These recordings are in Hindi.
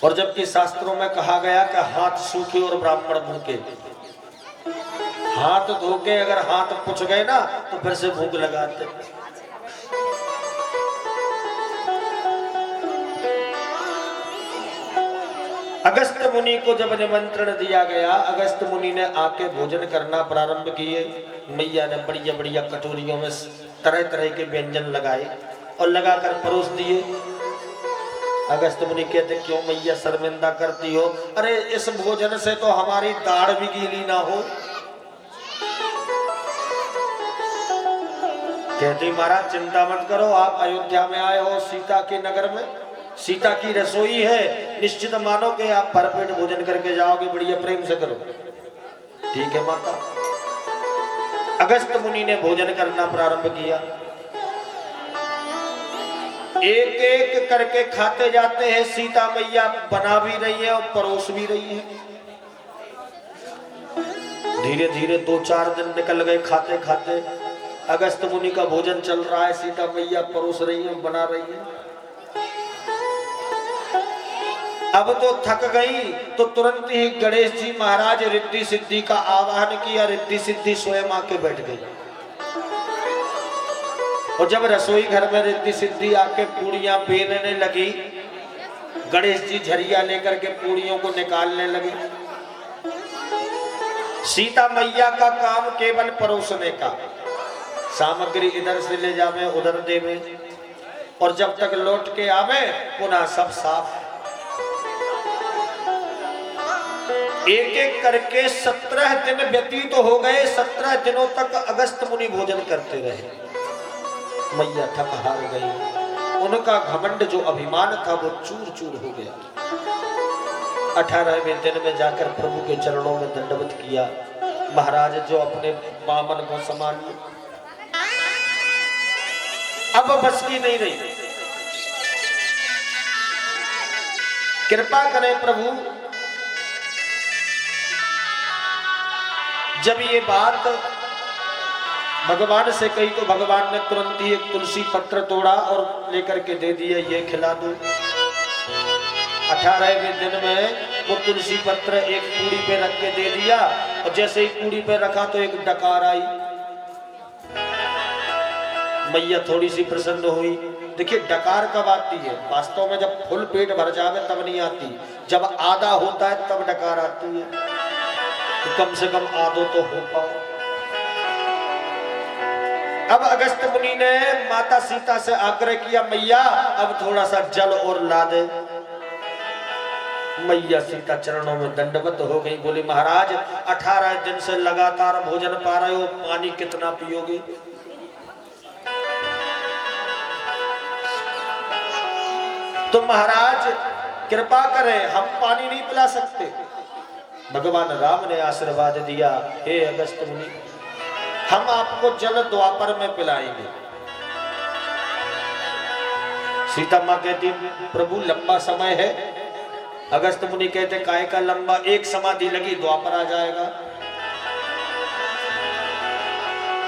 और जबकि शास्त्रों में कहा गया कि हाथ सूखे और ब्राह्मण भूखे, हाथ धो के अगर हाथ पुछ गए ना तो फिर से भूख लगाते। अगस्त मुनि को जब निमंत्रण दिया गया, अगस्त मुनि ने आके भोजन करना प्रारंभ किए। मैया ने बढ़िया बढ़िया कटोरियों में तरह तरह के व्यंजन लगाए और लगाकर परोस दिए। अगस्त मुनि कहते, क्यों मैया शर्मिंदा करती हो? अरे इस भोजन से तो हमारी दाढ़ भी गीली ना हो। कहती, महाराज चिंता मत करो, आप अयोध्या में आए हो, सीता के नगर में सीता की रसोई है, निश्चित मानो कि आप भरपेट भोजन करके जाओगे, बढ़िया प्रेम से करो। ठीक है माता। अगस्त मुनि ने भोजन करना प्रारंभ किया। एक एक करके खाते जाते हैं। सीता मैया बना भी रही है और परोस भी रही है। धीरे धीरे 2-4 दिन निकल गए खाते खाते। अगस्त मुनि का भोजन चल रहा है, सीता मैया परोस रही है, बना रही है। अब तो थक गई तो तुरंत ही गणेश जी महाराज रिद्धि सिद्धि का आवाहन किया। रिद्धि सिद्धि स्वयं आके बैठ गई। और जब रसोई घर में रिद्धि सिद्धि आके पूड़ियां बेलने लगी, गणेश जी झरिया लेकर के पूड़ियों को निकालने लगे। सीता मैया का काम केवल परोसने का, सामग्री इधर से ले जावे उधर देवे, और जब तक लौट के आवे पुनः सब साफ। एक एक करके 17 दिन व्यतीत हो गए। 17 दिनों तक अगस्त मुनि भोजन करते रहे। मैया थक हार गई। उनका घमंड जो अभिमान था वो चूर चूर हो गया। 18वें दिन में जाकर प्रभु के चरणों में दंडवत किया। महाराज जो अपने बामन को समान, अब बस की नहीं रही। कृपा करें प्रभु। जब ये बात भगवान से कही तो भगवान ने तुरंत ही एक तुलसी पत्र तोड़ा और लेकर के दे दिया, ये खिला दो। 18वें दिन में वो तुलसी पत्र एक पूड़ी पे रख के दे दिया, और जैसे ही पूड़ी पे रखा तो एक डकार आई। मैया थोड़ी सी प्रसन्न हुई। देखिए डकार कब आती है? वास्तव में जब फुल पेट भर जावे तब नहीं आती, जब आधा होता है तब डकार आती है। तो कम से कम आधो तो हो पाओ। अब अगस्त मुनि ने माता सीता से आग्रह किया, मैया अब थोड़ा सा जल और ला दे। मैया सीता चरणों में दंडवत हो गई। बोली, महाराज 18 दिन से लगातार भोजन पा रहे हो, पानी कितना पियोगे? तो महाराज कृपा करें, हम पानी नहीं पिला सकते। भगवान राम ने आशीर्वाद दिया, हे अगस्त मुनि, हम आपको जल द्वापर में पिलाएंगे। सीता मां कहती, प्रभु लंबा समय है। अगस्त मुनि कहते, काय का लंबा, एक समाधि लगी द्वापर आ जाएगा।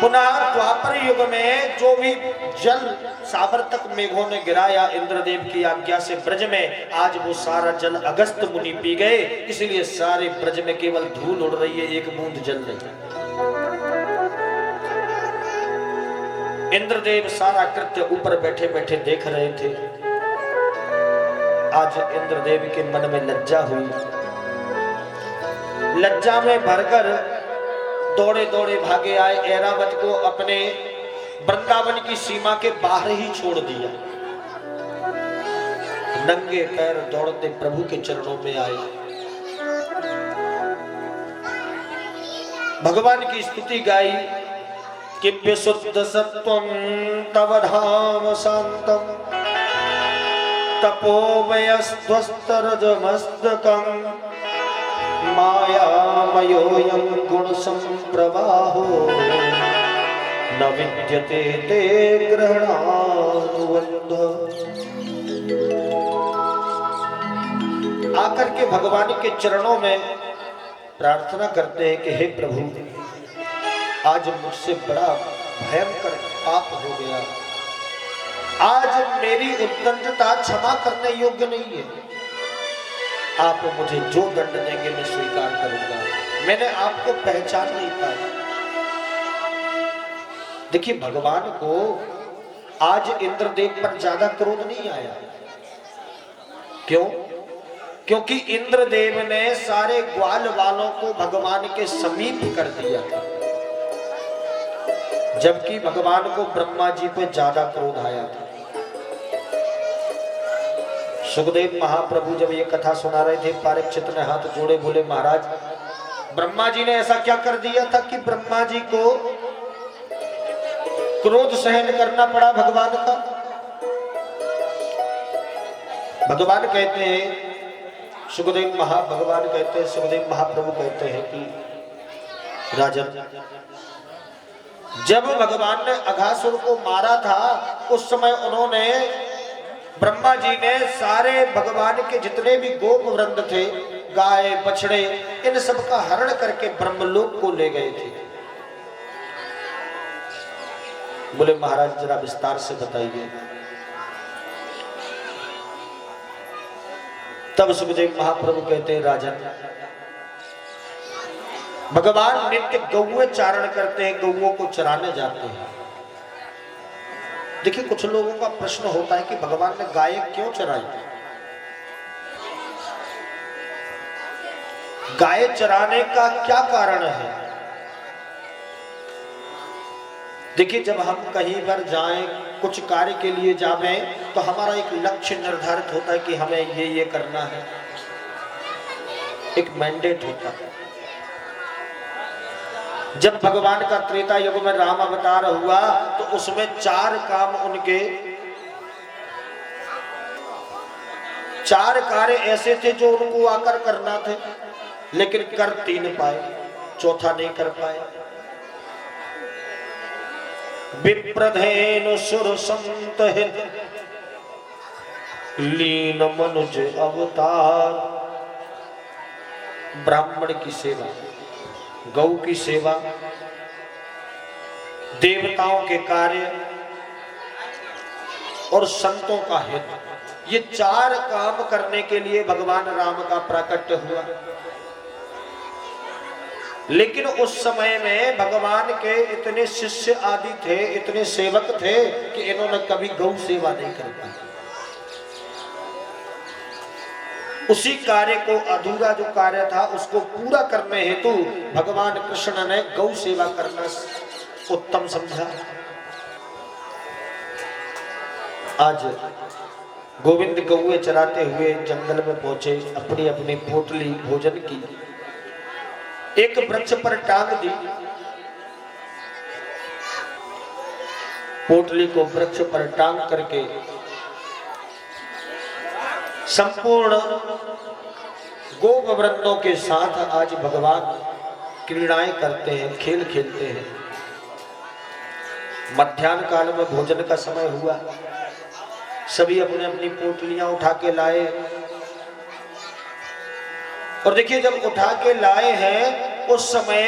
पुनः द्वापर युग में जो भी जल साबरतक मेघों ने गिराया इंद्रदेव की आज्ञा से ब्रज में, आज वो सारा जल अगस्त मुनि पी गए। इसलिए सारे ब्रज में केवल धूल उड़ रही है, एक बूंद जल नहीं। इंद्रदेव सारा कृत्य ऊपर बैठे बैठे देख रहे थे। आज इंद्रदेव के मन में लज्जा हुई। लज्जा में भरकर दौड़े दौड़े भागे आए। ऐरावत को अपने वृंदावन की सीमा के बाहर ही छोड़ दिया। नंगे पैर दौड़ते प्रभु के चरणों में आए। भगवान की स्तुति गाई कि विशुद्ध सत्वं तव धाम शांतम तपोमयस्त्वस्तरजमस्तकं मायामयोऽयं गुणसंप्रवाहो न विद्यते ते ग्रहणानुबंध। आकर के भगवान के चरणों में प्रार्थना करते हैं कि हे प्रभु, आज मुझसे बड़ा भयंकर पाप हो गया। आज मेरी उद्दंडता क्षमा करने योग्य नहीं है। आप मुझे जो दंड देंगे मैं स्वीकार करूंगा। मैंने आपको पहचान नहीं पाया। देखिए भगवान को आज इंद्रदेव पर ज्यादा क्रोध नहीं आया। क्यों? क्योंकि इंद्रदेव ने सारे ग्वाल वालों को भगवान के समीप कर दिया था, जबकि भगवान को ब्रह्मा जी पे ज्यादा क्रोध आया था। सुखदेव महाप्रभु जब ये कथा सुना रहे थे, परीक्षित ने हाथ जोड़े बोले महाराज ब्रह्मा जी ने ऐसा क्या कर दिया था कि ब्रह्मा जी को क्रोध सहन करना पड़ा भगवान का। भगवान कहते हैं, सुखदेव महाप्रभु कहते हैं कि राजन, जब भगवान ने अघासुर को मारा था उस समय उन्होंने, ब्रह्मा जी ने सारे भगवान के जितने भी गोप वृंद थे, गाय बछड़े, इन सब का हरण करके ब्रह्मलोक को ले गए थे। बोले महाराज जरा विस्तार से बताइए। तब सुखदेव महाप्रभु कहते हैं राजन, भगवान नित्य गौए चारण करते हैं, गौओं को चराने जाते हैं। देखिए कुछ लोगों का प्रश्न होता है कि भगवान ने गाय क्यों चराई? गाय चराने का क्या कारण है? देखिए जब हम कहीं पर जाएं, कुछ कार्य के लिए जावें, तो हमारा एक लक्ष्य निर्धारित होता है कि हमें ये करना है, एक मैंडेट होता है। जब भगवान का त्रेता युग में राम अवतार हुआ तो उसमें 4 काम उनके, 4 कार्य ऐसे थे जो उनको आकर करना थे, लेकिन कर 3 पाए, चौथा नहीं कर पाए। विप्रधेनु सुर संत हित लीन मनुज अवतार। ब्राह्मण की सेवा, गौ की सेवा, देवताओं के कार्य और संतों का हित, ये 4 काम करने के लिए भगवान राम का प्राकट्य हुआ। लेकिन उस समय में भगवान के इतने शिष्य आदि थे, इतने सेवक थे कि इन्होंने कभी गौ सेवा नहीं कर पाई। उसी कार्य को, अधूरा जो कार्य था उसको पूरा करने हेतु भगवान कृष्ण ने गौ सेवा करना उत्तम समझा। आज गोविंद गौए चराते हुए जंगल में पहुंचे, अपनी अपनी पोटली भोजन की एक वृक्ष पर टांग दी। पोटली को वृक्ष पर टांग करके संपूर्ण गोपवृंदों के साथ आज भगवान क्रीड़ाएं करते हैं, खेल खेलते हैं। मध्याह्न काल में भोजन का समय हुआ, सभी अपनी अपनी पोटलियां उठा के लाए। और देखिए जब उठा के लाए हैं उस समय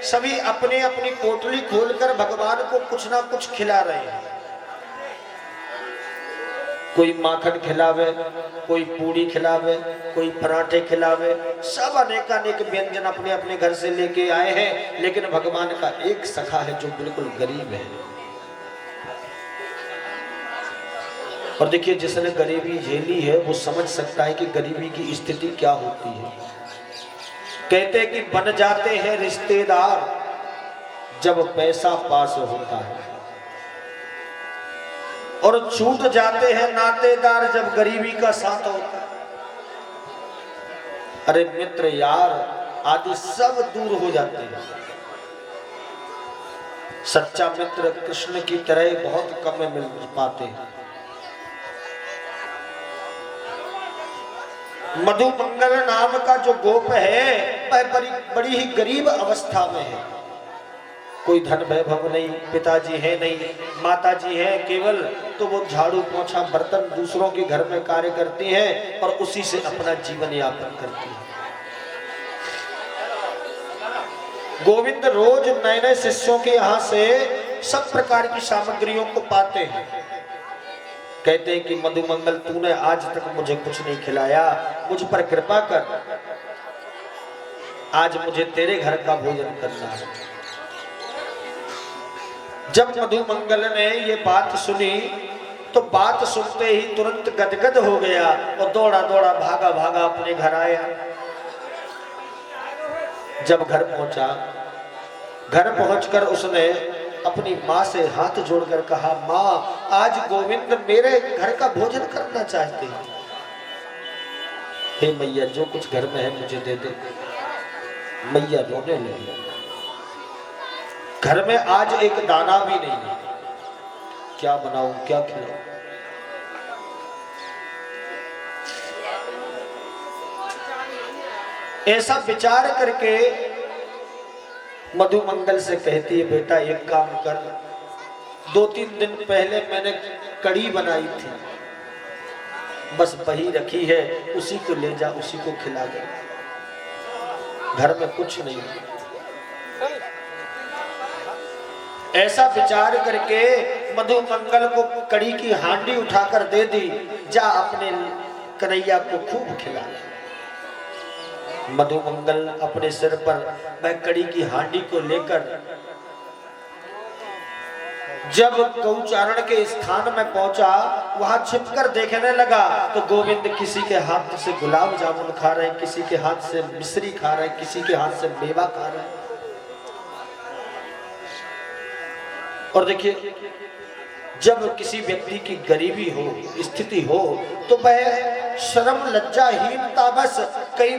सभी अपने अपनी पोटली खोलकर भगवान को कुछ ना कुछ खिला रहे हैं। कोई माखन खिलावे, कोई पूड़ी खिलावे, कोई पराठे खिलावे, सब अनेकानेक व्यंजन अपने अपने घर से लेके आए हैं। लेकिन भगवान का एक सखा है जो बिल्कुल गरीब है। और देखिए जिसने गरीबी झेली है वो समझ सकता है कि गरीबी की स्थिति क्या होती है। कहते हैं कि बन जाते हैं रिश्तेदार जब पैसा पास होता है, और छूट जाते हैं नातेदार जब गरीबी का साथ होता है। अरे मित्र यार आदि सब दूर हो जाते हैं। सच्चा मित्र कृष्ण की तरह बहुत कम मिल पाते हैं। मधुमंगल नाम का जो गोप है वह बड़ी ही गरीब अवस्था में है। कोई धन वैभव नहीं, पिताजी है नहीं, माताजी है केवल, तो वो झाड़ू पोछा बर्तन दूसरों के घर में कार्य करती हैं और उसी से अपना जीवन यापन करती है। गोविंद रोज नए नए शिष्यों के यहाँ से सब प्रकार की सामग्रियों को पाते हैं। कहते हैं कि मधुमंगल तूने आज तक मुझे कुछ नहीं खिलाया, मुझ पर कृपा कर, आज मुझे तेरे घर का भोजन करना है। जब मधुमंगल ने ये बात सुनी तो बात सुनते ही तुरंत गदगद हो गया और दौड़ा दौड़ा भागा भागा अपने घर आया। जब घर पहुंचा, घर पहुंचकर उसने अपनी माँ से हाथ जोड़कर कहा, माँ आज गोविंद मेरे घर का भोजन करना चाहते हैं। हे मैया जो कुछ घर में है मुझे दे दे। मैया रोने लगी, घर में आज एक दाना भी नहीं है, क्या बनाऊं क्या खिलाऊं। ऐसा विचार करके मधुमंगल से कहती है, बेटा एक काम कर, 2-3 दिन पहले मैंने कड़ी बनाई थी, बस वही रखी है, उसी को ले जा, उसी को खिला दे, घर में कुछ नहीं है। ऐसा विचार करके मधुमंगल को कड़ी की हांडी उठाकर दे दी, जा अपने कन्हैया को खूब खिला। मधुमंगल अपने सिर पर वह कड़ी की हांडी को लेकर जब गौचारण के स्थान में पहुंचा, वहां छिपकर देखने लगा तो गोविंद किसी के हाथ से गुलाब जामुन खा रहे हैं, किसी के हाथ से मिश्री खा रहे हैं, किसी के हाथ से मेवा खा रहे हैं। और देखिए, जब किसी व्यक्ति की गरीबी हो, स्थिति हो, तो वह शर्म लज्जाहीनता बस कई